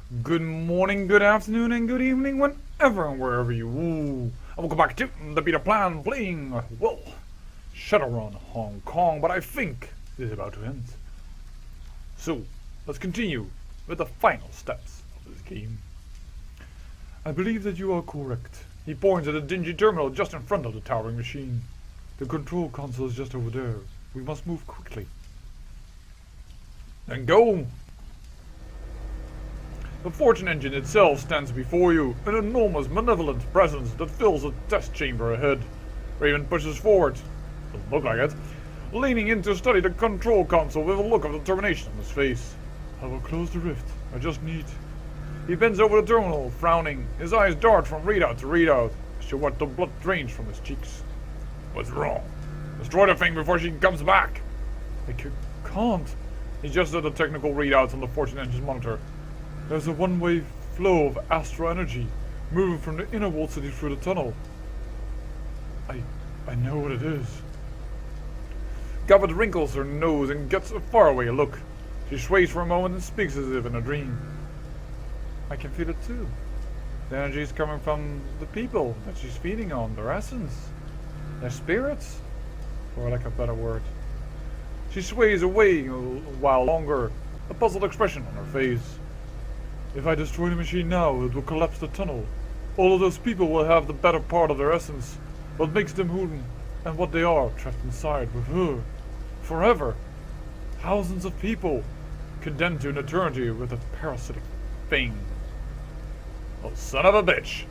Good morning, good afternoon, and good evening, whenever and wherever you and welcome back to the Beta Plan playing, well, Shadowrun Hong Kong, but I think it is about to end. So, let's continue with the final steps of this game. I believe that you are correct. He points at a dingy terminal just in front of the towering machine. The control console is just over there. We must move quickly. Then go! The fortune engine itself stands before you, an enormous malevolent presence that fills a test chamber ahead. Raven pushes forward, doesn't look like it, leaning in to study the control console with a look of determination on his face. I will close the rift, I just need... He bends over the terminal, frowning, his eyes dart from readout to readout, as you watch the blood drains from his cheeks. What's wrong? Destroy the thing before she comes back! I can't. He just did the technical readouts on the fortune engine's monitor. There's a one-way flow of astral energy moving from the inner wall city through the tunnel. I know what it is. Gabbard wrinkles her nose and gets a faraway look. She sways for a moment and speaks as if in a dream. I can feel it too. The energy is coming from the people that she's feeding on, their essence, their spirits, for lack of a better word. She sways away a while longer, a puzzled expression on her face. If I destroy the machine now, it will collapse the tunnel. All of those people will have the better part of their essence, what makes them who and what they are, trapped inside with her. Forever. Thousands of people, condemned to an eternity with a parasitic thing. Oh, son of a bitch.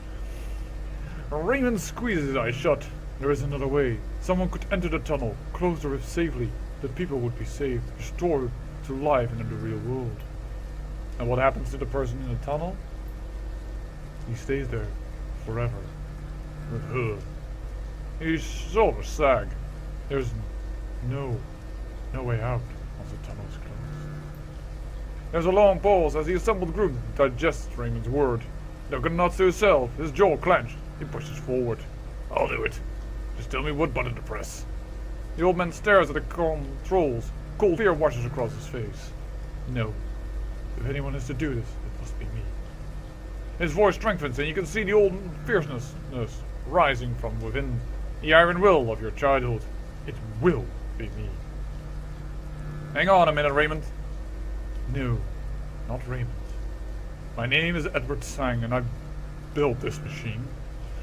Raymond squeezes his eyes shut. There is another way. Someone could enter the tunnel, close the rift safely. The people would be saved, restored to life in the real world. And what happens to the person in the tunnel? He stays there forever with her. He's sort of sag. There's no way out once the tunnel is closed. There's a long pause as the assembled group digests Raymond's word. Duncan nods to himself, his jaw clenched. He pushes forward. I'll do it. Just tell me what button to press. The old man stares at the controls. Cold fear washes across his face. No. If anyone is to do this, it must be me. His voice strengthens and you can see the old fierceness rising from within. The iron will of your childhood. It will be me. Hang on a minute, Raymond. No, not Raymond. My name is Edward Sang and I built this machine.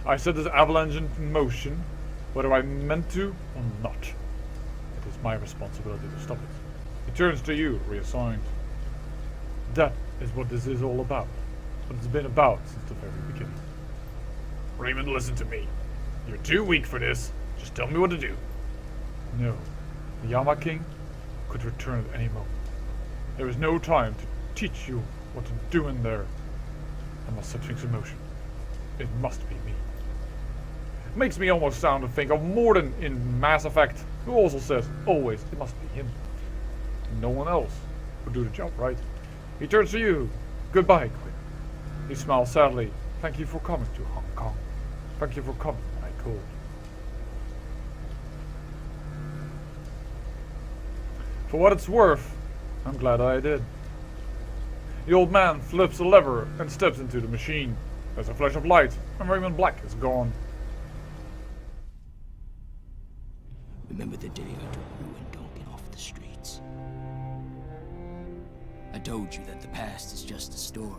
I set this avalanche in motion, whether I meant to or not. It is my responsibility to stop it. He turns to you, reassigned. That is what this is all about. What it's been about since the very beginning. Raymond, listen to me. You're too weak for this. Just tell me what to do. No. The Yama King could return at any moment. There is no time to teach you what to do in there. I must set things in motion. It must be me. It makes me almost sound to think of Morden in Mass Effect, who also says, always, it must be him. No one else would do the job, right? He turns to you. Goodbye, Quinn. He smiles sadly. Thank you for coming to Hong Kong. Thank you for coming when I called. For what it's worth, I'm glad I did. The old man flips a lever and steps into the machine. There's a flash of light, and Raymond Black is gone. Remember the day I took you and Duncan off the streets? I told you that the past is just a story.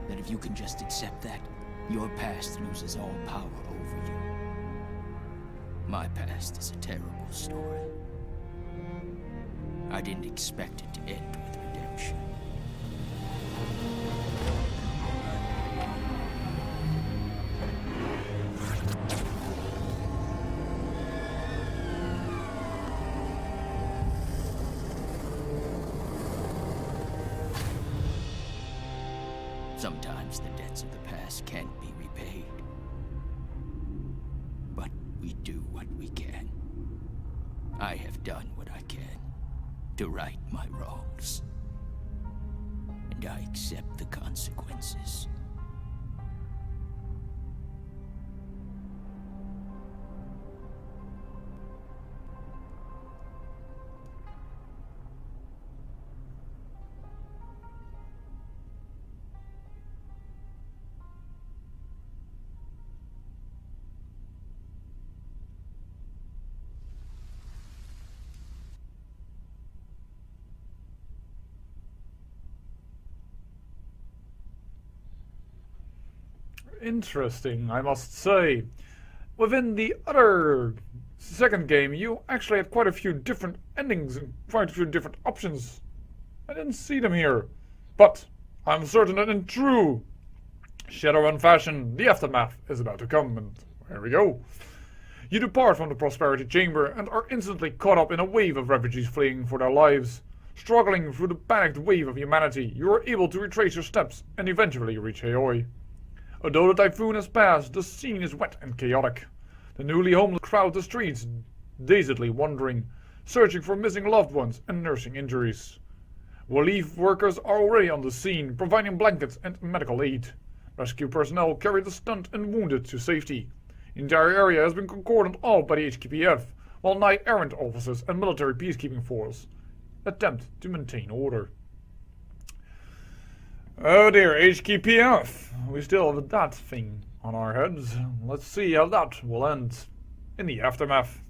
That if you can just accept that, your past loses all power over you. My past is a terrible story. I didn't expect it to end with redemption. Sometimes the debts of the past can't be repaid. But we do what we can. I have done what I can to right my wrongs. And I accept the consequences. interesting, I must say. Within the other second game, you actually had quite a few different endings and quite a few different options. I didn't see them here. But I'm certain that in true Shadowrun fashion, the aftermath is about to come, and here we go. You depart from the Prosperity Chamber and are instantly caught up in a wave of refugees fleeing for their lives. Struggling through the panicked wave of humanity, you are able to retrace your steps and eventually reach Haoi. Although the typhoon has passed, the scene is wet and chaotic. The newly homeless crowd the streets, dazedly wandering, searching for missing loved ones and nursing injuries. Relief workers are already on the scene, providing blankets and medical aid. Rescue personnel carry the stunned and wounded to safety. The entire area has been cordoned off by the HKPF, while knight-errant officers and military peacekeeping force attempt to maintain order. Oh dear, HKPF. We still have that thing on our heads. Let's see how that will end in the aftermath.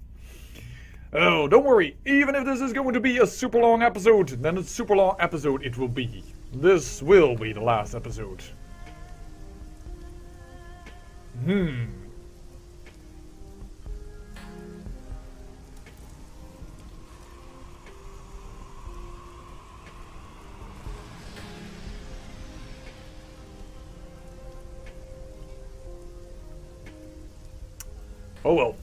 Oh, don't worry. Even if this is going to be a super long episode, then a super long episode it will be. This will be the last episode. Oh well.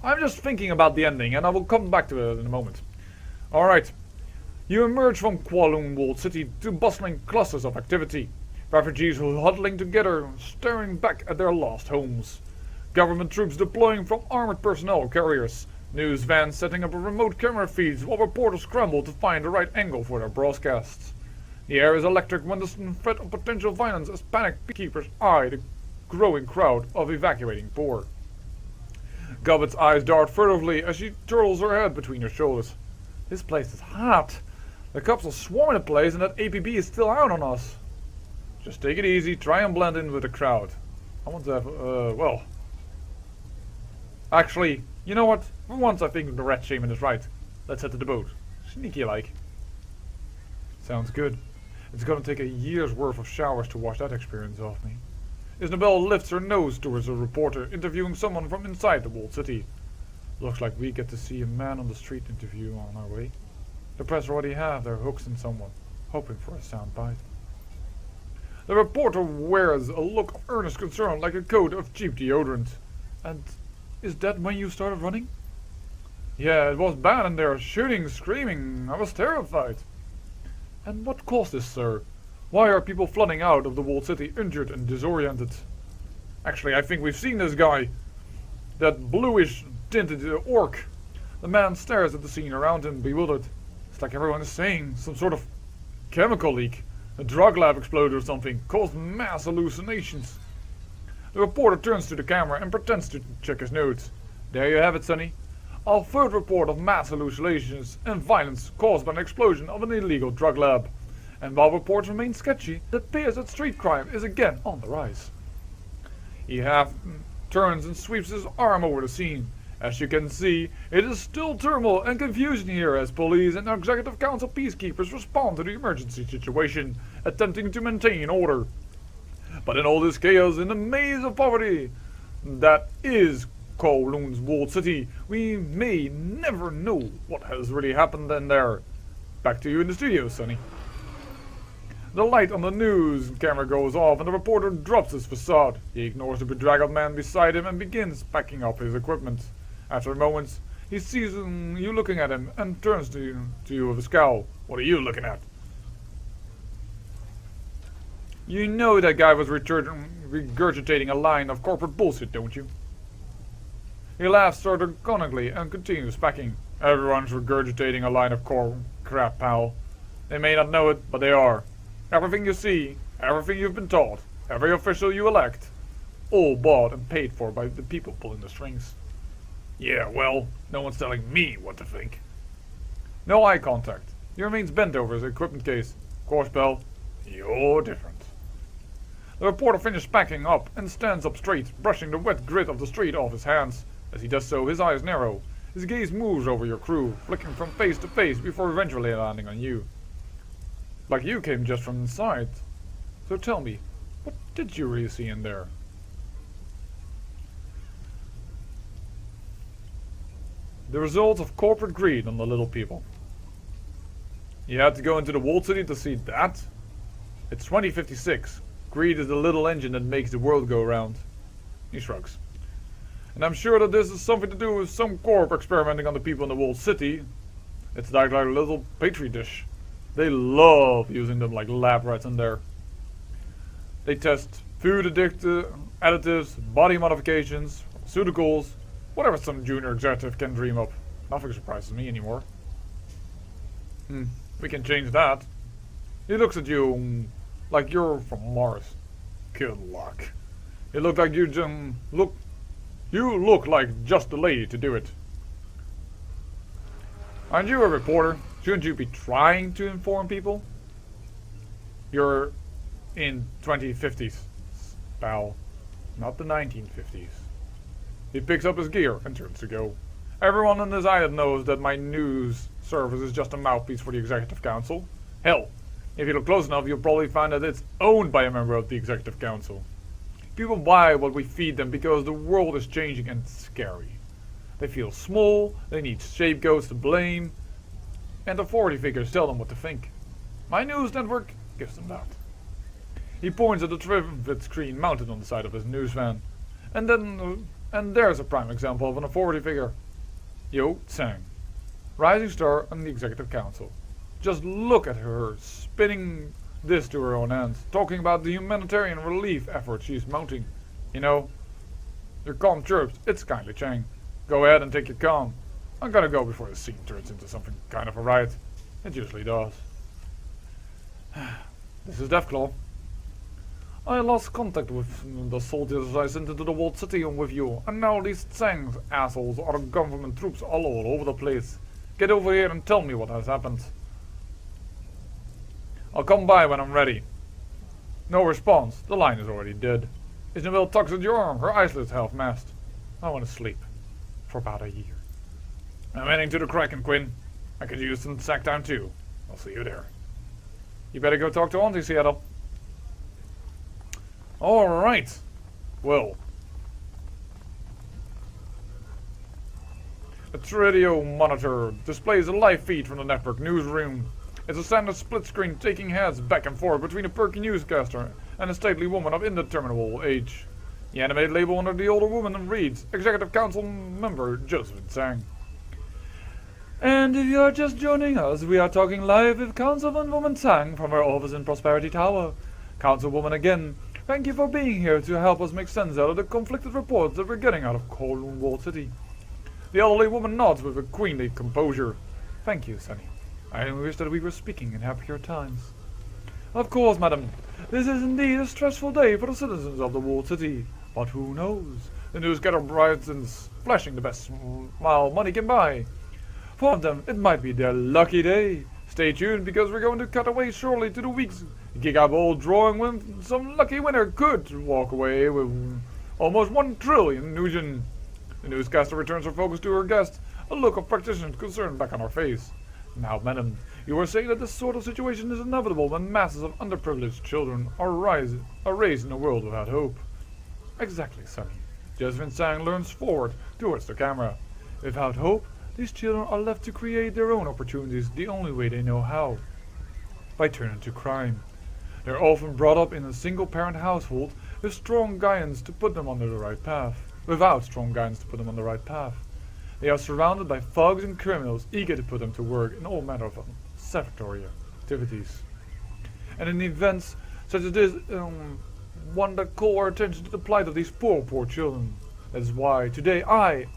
I'm just thinking about the ending, and I will come back to it in a moment. Alright. You emerge from Kowloon walled city to bustling clusters of activity. Refugees huddling together, staring back at their lost homes. Government troops deploying from armored personnel carriers. News vans setting up remote camera feeds while reporters scramble to find the right angle for their broadcasts. The air is electric when the threat of potential violence as panicked beekeepers eye the growing crowd of evacuating poor. Gobbet's eyes dart furtively as she twirls her head between her shoulders. This place is hot. The cops are swarming the place and that APB is still out on us. Just take it easy, try and blend in with the crowd. I want to have, well. Actually, you know what? For once I think the rat shaman is right. Let's head to the boat. Sneaky like. Sounds good. It's gonna take a year's worth of showers to wash that experience off me. Isabel lifts her nose towards a reporter interviewing someone from inside the walled city. Looks like we get to see a man on the street interview on our way. The press already have their hooks in someone, hoping for a sound bite. The reporter wears a look of earnest concern like a coat of cheap deodorant. And is that when you started running? Yeah, it was bad in there, shooting, screaming. I was terrified. And what caused this, sir? Why are people flooding out of the walled city injured and disoriented? Actually, I think we've seen this guy. That bluish tinted orc. The man stares at the scene around him, bewildered. It's like everyone is saying some sort of chemical leak. A drug lab exploded or something, caused mass hallucinations. The reporter turns to the camera and pretends to check his notes. There you have it, Sonny. Our third report of mass hallucinations and violence caused by an explosion of an illegal drug lab. And while reports remain sketchy, it appears that street crime is again on the rise. He half turns and sweeps his arm over the scene. As you can see, it is still turmoil and confusion here as police and executive council peacekeepers respond to the emergency situation, attempting to maintain order. But in all this chaos, in the maze of poverty that is Kowloon's walled city, we may never know what has really happened in there. Back to you in the studio, Sonny. The light on the news camera goes off and the reporter drops his facade. He ignores the bedraggled man beside him and begins packing up his equipment. After moments, he sees you looking at him and turns to you with a scowl. What are you looking at? You know that guy was regurgitating a line of corporate bullshit, don't you? He laughs sardonically and continues packing. Everyone's regurgitating a line of crap, pal. They may not know it, but they are. Everything you see, everything you've been taught, every official you elect, all bought and paid for by the people pulling the strings. Yeah, well, no one's telling me what to think. No eye contact. He remains bent over his equipment case. Of course, Bell, you're different. The reporter finishes packing up and stands up straight, brushing the wet grit of the street off his hands. As he does so, his eyes narrow. His gaze moves over your crew, flicking from face to face before eventually landing on you. Like you came just from inside. So tell me, what did you really see in there? The result of corporate greed on the little people. You had to go into the walled city to see that? It's 2056. Greed is the little engine that makes the world go round. He shrugs. And I'm sure that this is something to do with some corp experimenting on the people in the walled city. It's like a little petri dish. They love using them like lab rats in there. They test food additives, body modifications, pharmaceuticals, whatever some junior executive can dream up. Nothing surprises me anymore. We can change that. He looks at you like you're from Mars. Good luck. You look like you look like just the lady to do it. Aren't you a reporter? Shouldn't you be trying to inform people? You're in 2050s, pal, not the 1950s. He picks up his gear and turns to go. Everyone on this island knows that my news service is just a mouthpiece for the Executive Council. Hell, if you look close enough, you'll probably find that it's owned by a member of the Executive Council. People buy what we feed them because the world is changing and it's scary. They feel small, they need scapegoats to blame, and authority figures tell them what to think. My news network gives them that. He points at the trivet screen mounted on the side of his news van. And there's a prime example of an authority figure. Yo Tsang, rising star on the Executive Council. Just look at her spinning this to her own hands, talking about the humanitarian relief effort she's mounting. You know, your calm chirps, it's kindly Chang. Go ahead and take your calm. I'm gonna go before the scene turns into something kind of a riot. It usually does. This is Deathclaw. I lost contact with the soldiers I sent into the walled city with you, and now these Tsang assholes are government troops all over the place. Get over here and tell me what has happened. I'll come by when I'm ready. No response. The line is already dead. Isabel tugs at your arm, her eyelids half-masked. I want to sleep. For about a year. I'm heading to the Kraken, Quinn. I could use some sack time too. I'll see you there. You better go talk to Auntie Seattle. Alright. Well. A radio monitor displays a live feed from the network newsroom. It's a standard split screen taking heads back and forth between a perky newscaster and a stately woman of indeterminable age. The animated label under the older woman reads, Executive Council member Josephine Tsang. And if you are just joining us, we are talking live with Councilwoman Tsang from her office in Prosperity Tower. Councilwoman again, thank you for being here to help us make sense out of the conflicted reports that we're getting out of Kowloon Walled City. The elderly woman nods with a queenly composure. Thank you, Sonny. I only wish that we were speaking in happier times. Of course, madam. This is indeed a stressful day for the citizens of the Walled City. But who knows? The newsgatherer brightens, flashing the best smile money can buy. For them, it might be their lucky day. Stay tuned, because we're going to cut away shortly to the week's Gigaball drawing when some lucky winner could walk away with almost 1 trillion Nugent. The newscaster returns her focus to her guest, a look of practitioner's concern back on her face. Now, madam, you were saying that this sort of situation is inevitable when masses of underprivileged children are raised in a world without hope. Exactly, Sonny. Josephine Tsang leans forward towards the camera. Without hope, these children are left to create their own opportunities the only way they know how. By turning to crime. They're often brought up in a single-parent household with strong guidance to put them on the right path. Without strong guidance to put them on the right path. They are surrounded by thugs and criminals eager to put them to work in all manner of secretary activities. And in events such as this, one that call our attention to the plight of these poor children. That is why today I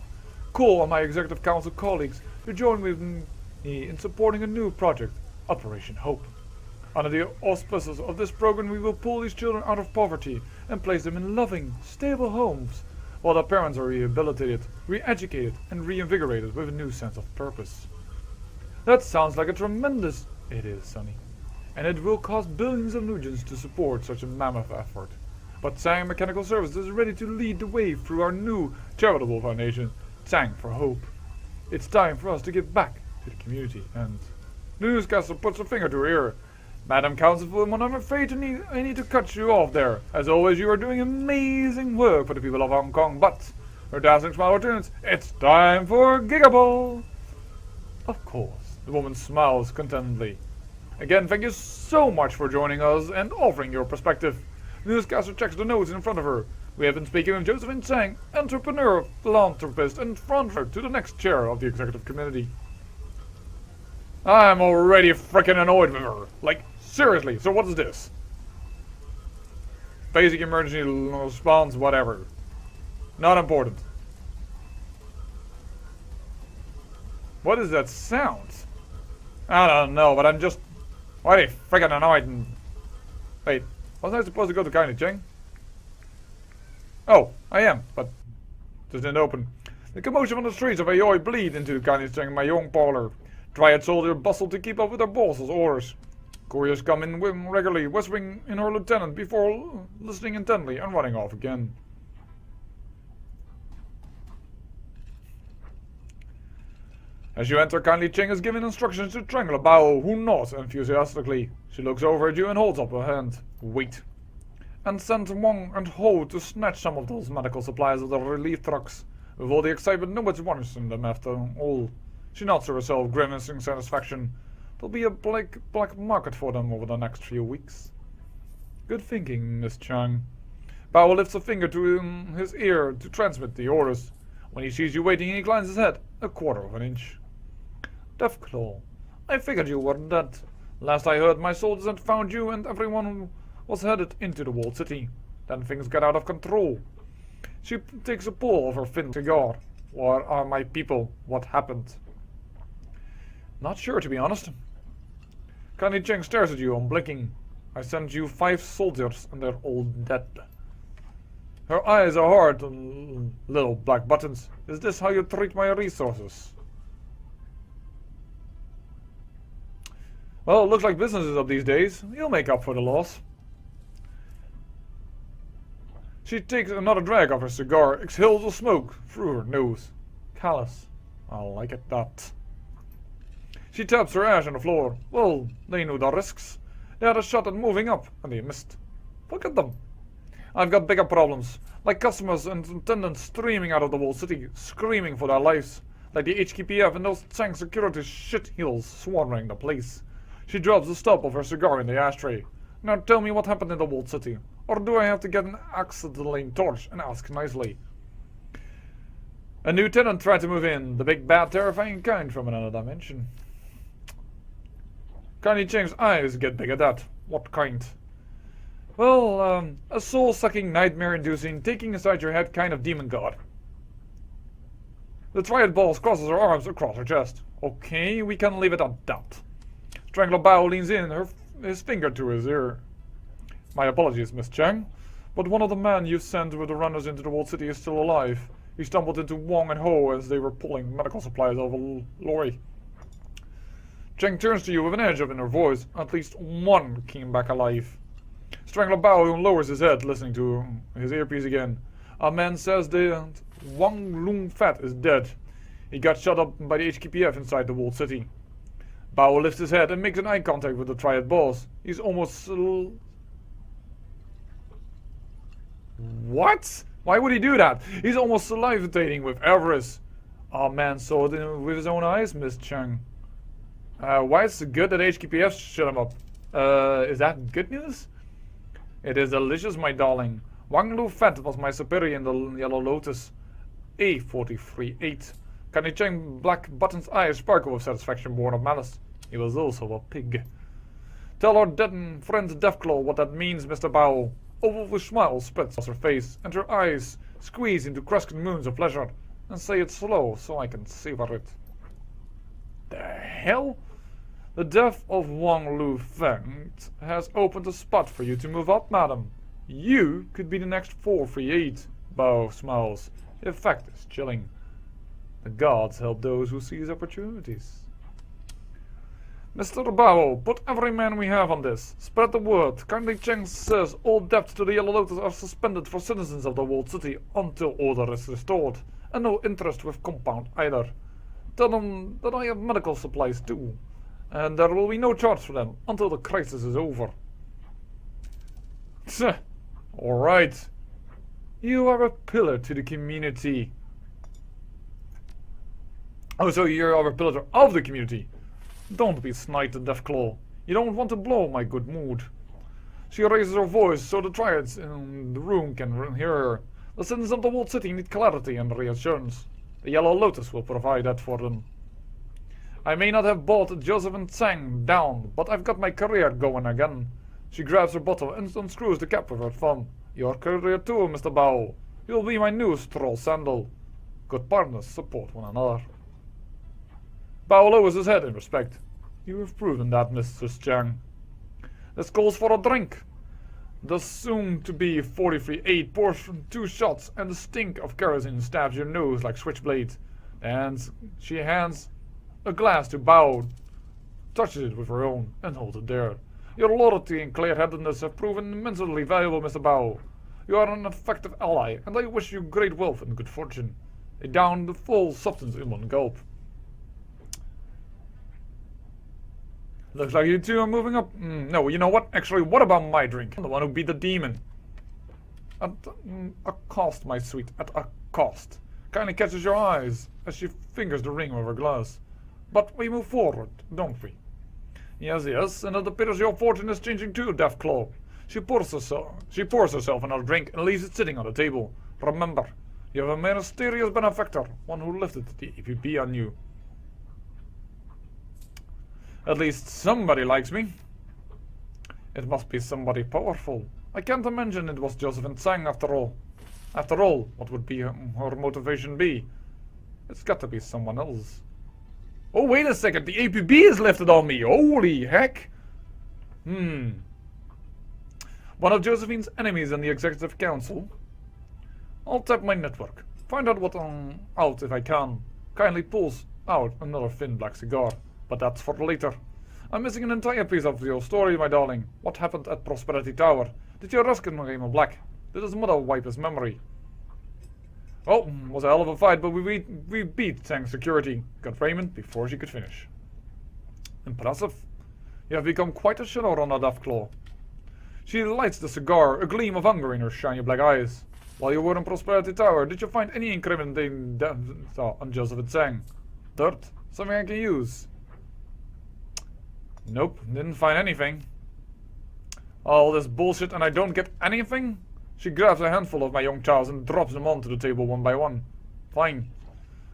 call on my Executive Council colleagues to join with me in supporting a new project, Operation Hope. Under the auspices of this program, we will pull these children out of poverty and place them in loving, stable homes, while their parents are rehabilitated, re-educated, and reinvigorated with a new sense of purpose. That sounds like a tremendous... It is, Sonny. And it will cost billions of Nugents to support such a mammoth effort. But Tsang Mechanical Services is ready to lead the way through our new charitable foundation, Tsang for Hope. It's time for us to give back to the community, and... The newscaster puts a finger to her ear. Madam Councilwoman, I'm afraid I need to cut you off there. As always, you are doing amazing work for the people of Hong Kong, but her dazzling smile returns. It's time for Gigaball! Of course, the woman smiles contentedly. Again, thank you so much for joining us and offering your perspective. The newscaster checks the notes in front of her. We have been speaking with Josephine Chang, entrepreneur, philanthropist, and frontrunner to the next chair of the executive committee. I'm already freaking annoyed with her. Like, seriously, so what is this? Basic emergency response, whatever. Not important. What is that sound? I don't know, but I'm just already freaking annoyed and... Wait, wasn't I supposed to go to Kylie Cheng? Oh, I am, but this didn't open. The commotion on the streets of Aoi bleed into Kylie Cheng, my young parlor. Triad soldier bustled to keep up with her boss's orders. Couriers come in regularly, whispering in her lieutenant before listening intently and running off again. As you enter, Kindly Cheng is giving instructions to Triangular Bao, who nods enthusiastically. She looks over at you and holds up her hand. Wait. And send Wong and Ho to snatch some of those medical supplies of the relief trucks. With all the excitement, nobody's watching them after all. She nods to herself, grimacing satisfaction. There'll be a black market for them over the next few weeks. Good thinking, Miss Chang. Bao lifts a finger to his ear to transmit the orders. When he sees you waiting, he inclines his head a quarter of an inch. Deathclaw, I figured you were dead. Last I heard, my soldiers had found you and everyone was headed into the walled city. Then things got out of control. She takes a pull of her thin cigar. Where are my people? What happened? Not sure, to be honest. Connie Cheng stares at you, unblinking. I sent you 5 soldiers and they're all dead. Her eyes are hard on little black buttons. Is this how you treat my resources? Well, it looks like business is up these days. You'll make up for the loss. She takes another drag of her cigar, exhales the smoke through her nose. Callous. I like it that. She taps her ash on the floor. Well, they knew the risks. They had a shot at moving up, and they missed. Look at them. I've got bigger problems, like customers and attendants streaming out of the walled city, screaming for their lives, like the HKPF and those Chang security shitheels swarming the place. She drops the stub of her cigar in the ashtray. Now tell me what happened in the walled city, or do I have to get an acetylene torch and ask nicely? A new tenant tried to move in, the big bad terrifying kind from another dimension. Connie Cheng's eyes get big at that. What kind? Well, a soul-sucking, nightmare-inducing, taking inside your head kind of demon god. The Triad Balls crosses her arms across her chest. Okay, we can leave it at that. Strangler Bao leans in, his finger to his ear. My apologies, Miss Chang, but one of the men you sent with the runners into the walled city is still alive. He stumbled into Wong and Ho as they were pulling medical supplies over a lorry. Cheng turns to you with an edge up in her voice. At least one came back alive. Strangler Bao lowers his head, listening to his earpiece again. A man says that Wang Lung Fat is dead. He got shot up by the HKPF inside the walled city. Bao lifts his head and makes an eye contact with the Triad boss. He's almost... What? Why would he do that? He's almost salivating with avarice. Our man saw it with his own eyes, Miss Chang. Why is it good that HKPF shut him up? Is that good news? It is delicious, my darling. Wang Lu Fat was my superior in the Yellow Lotus. A43-8. Connie Cheng Black Button's eyes sparkle with satisfaction born of malice. He was also a pig. Tell our dead friend Deathclaw what that means, Mr. Bao. Oval smile spreads across her face, and her eyes squeeze into crescent moons of pleasure. And say it slow, so I can savor it. The hell? The death of Wang Lu Feng has opened a spot for you to move up, madam. You could be the next 438. Bao smiles. The effect is chilling. The gods help those who seize opportunities. Mr. Bao, put every man we have on this. Spread the word. Kindly Cheng says all debts to the Yellow Lotus are suspended for citizens of the walled city until order is restored. And no interest with compound either. Tell them that I have medical supplies too. And there will be no charge for them until the crisis is over. Alright. You are a pillar to the community. Oh, so you are a pillar of the community. Don't be snide and Deathclaw. You don't want to blow my good mood. She raises her voice so the Triads in the room can hear her. The citizens of the walled city need clarity and reassurance. The Yellow Lotus will provide that for them. I may not have bought Joseph and Tsang down, but I've got my career going again. She grabs her bottle and unscrews the cap with her thumb. Your career too, Mr. Bao. You'll be my new straw sandal. Good partners support one another. Bao lowers his head in respect. You have proven that, Mrs. Chang. This calls for a drink. The soon-to-be 43-8 pours from 2 shots, and the stink of kerosene stabs your nose like switchblades. And she hands a glass to Bao, touches it with her own, and holds it there. Your loyalty and clear-headedness have proven immensely valuable, Mr. Bao. You are an effective ally, and I wish you great wealth and good fortune. They down the full substance in one gulp. Looks like you two are moving up. No, you know what? Actually, what about my drink? I'm the one who beat the demon. At a cost, my sweet. At a cost. Kindly catches your eyes as she fingers the ring with her glass. But we move forward, don't we? Yes, yes, and it appears your fortune is changing too, Deathclaw. She pours herself another drink and leaves it sitting on the table. Remember, you have a mysterious benefactor, one who lifted the APB on you. At least somebody likes me. It must be somebody powerful. I can't imagine it was Joseph and Tsang after all. After all, what would be her motivation be? It's got to be someone else. Oh, wait a second, the APB is lifted on me. Holy heck. One of Josephine's enemies in the Executive Council. I'll tap my network. Find out what out if I can. Kindly pulls out another thin black cigar. But that's for later. I'm missing an entire piece of your story, my darling. What happened at Prosperity Tower? Did your Ruskin Raymond Black? Did his mother wipe his memory? Oh, was a hell of a fight, but we beat Tsang's security. Got Raymond before she could finish. Impressive. You have become quite a Shadowrunner, Deathclaw. She lights the cigar, a gleam of hunger in her shiny black eyes. While you were in Prosperity Tower, did you find any incriminating on Joseph and Tsang? Dirt? Something I can use? Nope, didn't find anything. All this bullshit and I don't get anything? She grabs a handful of my young chows and drops them onto the table one by one. Fine.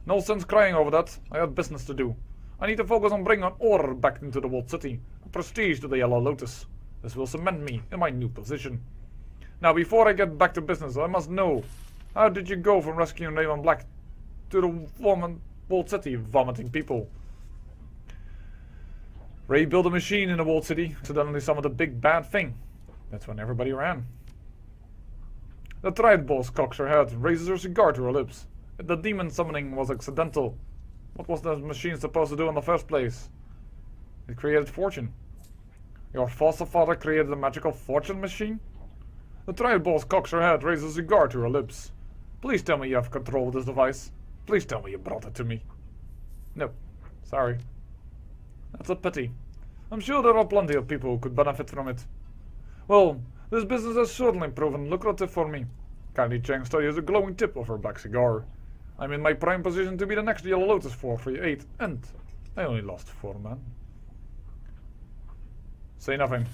No sense crying over that. I have business to do. I need to focus on bringing order back into the walled city. Prestige to the Yellow Lotus. This will cement me in my new position. Now, before I get back to business, I must know. How did you go from rescuing Raymond Black to the walled city vomiting people? Ray built a machine in the walled city, suddenly summoned a big bad thing. That's when everybody ran. The Triad boss cocks her head and raises her cigar to her lips. The demon summoning was accidental. What was the machine supposed to do in the first place? It created fortune. Your foster father created a magical fortune machine? The Triad boss cocks her head, raises a cigar to her lips. Please tell me you have control of this device. Please tell me you brought it to me. No, sorry. That's a pity. I'm sure there are plenty of people who could benefit from it. Well, this business has certainly proven lucrative for me. Kindly Chang studies a glowing tip of her black cigar. I'm in my prime position to be the next Yellow Lotus 438, and I only lost 4 men. Say nothing.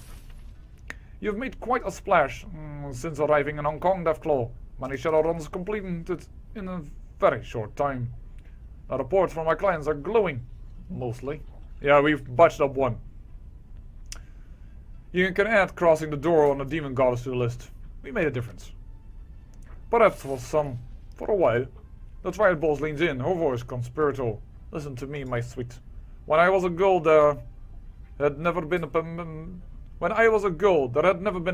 You've made quite a splash since arriving in Hong Kong, Deathclaw. Many Shadowruns completed in a very short time. The reports from my clients are glowing, mostly. Yeah, we've botched up one. You can add crossing the door on the demon goddess to the list. We made a difference. Perhaps for some, for a while. The Triad boss leans in, her voice conspiratorial. Listen to me, my sweet. When I was a girl, there had never been a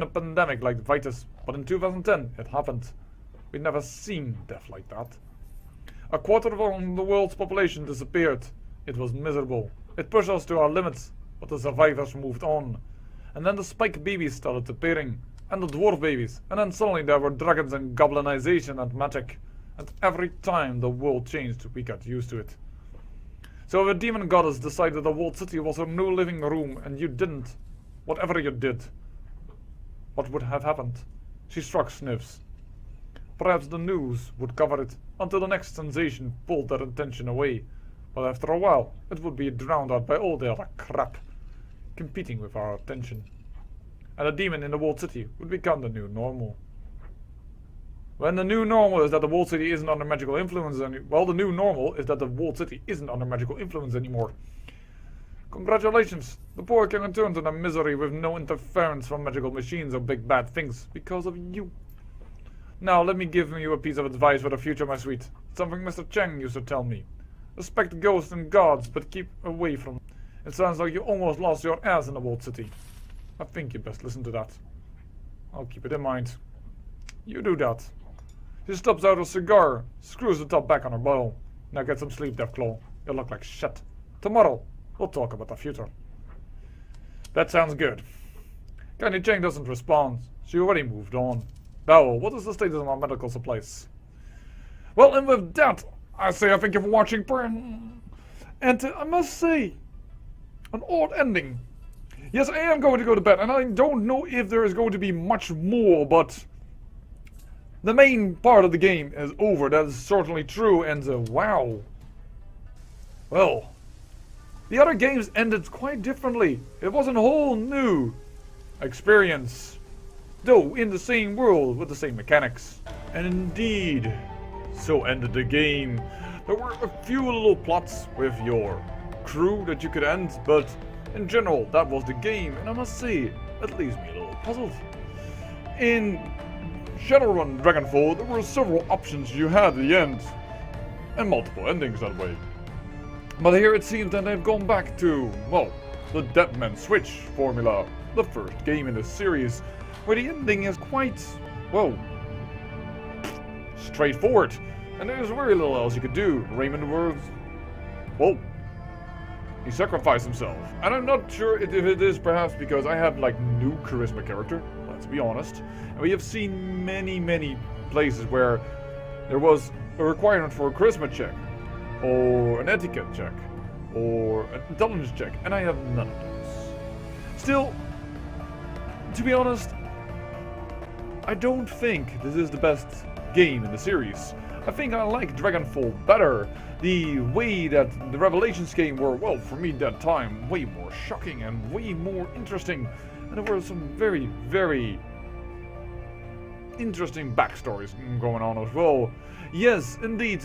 pandemic like Vitus, but in 2010 it happened. We'd never seen death like that. A quarter of the world's population disappeared. It was miserable. It pushed us to our limits, but the survivors moved on. And then the spike babies started appearing, and the dwarf babies, and then suddenly there were dragons and goblinization and magic. And every time the world changed, we got used to it. So if a demon goddess decided the walled city was her new living room and you didn't, whatever you did, what would have happened? She struck sniffs. Perhaps the news would cover it until the next sensation pulled their attention away. But after a while, it would be drowned out by all the other crap competing with our attention. And the demon in the walled city would become the new normal. When the new normal is that the walled city isn't under magical influence well, the new normal is that the walled city isn't under magical influence anymore. Congratulations, the poor can return to their misery with no interference from magical machines or big bad things because of you. Now let me give you a piece of advice for the future, my sweet. Something Mr. Cheng used to tell me. Respect ghosts and gods, but keep away from them. It sounds like you almost lost your ass in the walled city. I think you best listen to that. I'll keep it in mind. You do that. She stops out a cigar, screws the top back on her bottle. Now get some sleep, Deathclaw. You look like shit. Tomorrow, we'll talk about the future. That sounds good. Candy Cheng doesn't respond. She already moved on. Bowel, what is the status of our medical supplies? Well, and with that, I say I thank you for watching, and I must say, an odd ending. Yes, I am going to go to bed, and I don't know if there is going to be much more, but the main part of the game is over. That is certainly true, and wow. Well, the other games ended quite differently. It was a whole new experience, though in the same world with the same mechanics. And indeed, so ended the game. There were a few little plots with your crew that you could end, but in general, that was the game, and I must say, it leaves me a little puzzled. In Shadowrun Dragonfall, there were several options you had at the end, and multiple endings that way. But here it seems that they've gone back to, well, the Deadman Switch formula, the first game in the series, where the ending is quite, well, straightforward, and there's very little else you could do. Raymond was, well, he sacrificed himself, and I'm not sure if it is perhaps because I have like new charisma character, let's be honest, and we have seen many places where there was a requirement for a charisma check, or an etiquette check, or an intelligence check, and I have none of those. Still, to be honest, I don't think this is the best game in the series. I think I like Dragonfall better. The way that the revelations came were, well, for me that time, way more shocking and way more interesting. And there were some very interesting backstories going on as well. Yes, indeed,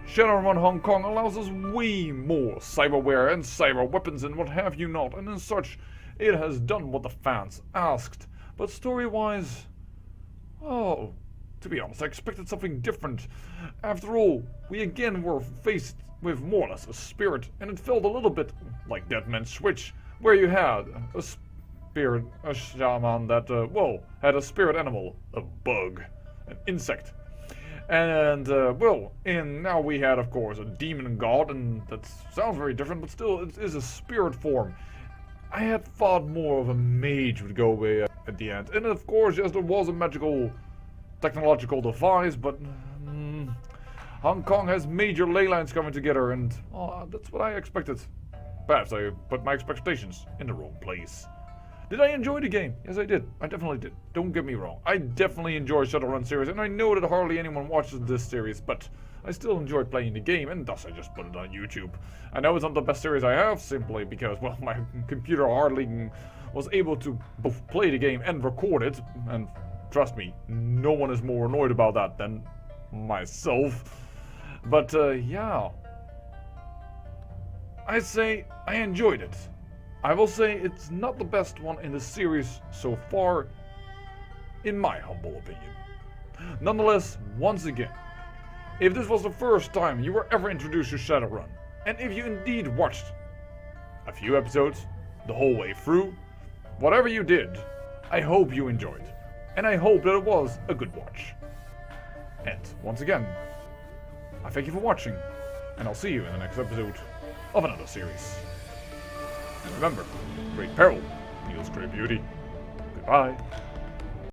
Shadowrun Hong Kong allows us way more cyberware and cyber weapons and what have you not, and as such, it has done what the fans asked. But story-wise, oh, to be honest, I expected something different. After all, we again were faced with more or less a spirit, and it felt a little bit like Deadman Switch, where you had a spirit, a shaman that, well, had a spirit animal, a bug, an insect. And, well, and now we had, of course, a demon god, and that sounds very different, but still, it is a spirit form. I had thought more of a mage would go away at the end. And, of course, yes, there was a magical technological device, but Hong Kong has major ley lines coming together, and that's what I expected. Perhaps I put my expectations in the wrong place. Did I enjoy the game? Yes, I did. I definitely did. Don't get me wrong. I definitely enjoy Shadowrun Series, and I know that hardly anyone watches this series, but I still enjoy playing the game, and thus I just put it on YouTube. I know it's not the best series I have, simply because, well, my computer hardly was able to both play the game and record it, and trust me, no one is more annoyed about that than myself. But, yeah. I say I enjoyed it. I will say it's not the best one in the series so far, in my humble opinion. Nonetheless, once again, if this was the first time you were ever introduced to Shadowrun, and if you indeed watched a few episodes the whole way through, whatever you did, I hope you enjoyed. And I hope that it was a good watch. And once again, I thank you for watching, and I'll see you in the next episode of another series. And remember, great peril yields great beauty. Goodbye.